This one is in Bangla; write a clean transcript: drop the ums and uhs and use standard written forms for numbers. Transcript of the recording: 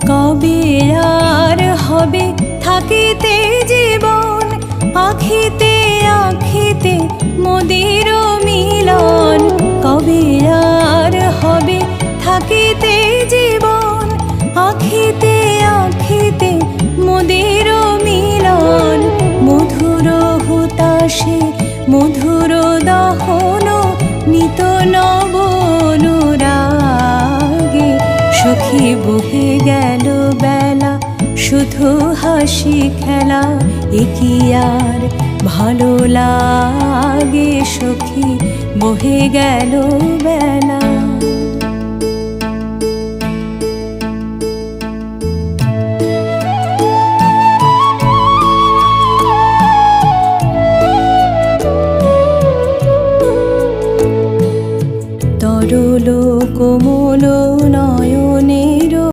কবে আর হবে থাকিতে জীবন, আখিতে আখিতে মোদের মিলন। কবে আর হবে থাকিতে জীবন, আখিতে আখিতে মোদের মিলন। মধুর হুতাশে মধুর দহন নিত নব অনুরাগে। সখী বহে গেল বেলা শুধু হাসি খেলা, এ কি আর ভালো লাগে সখী বহে গেল বেলা। তরল কোমল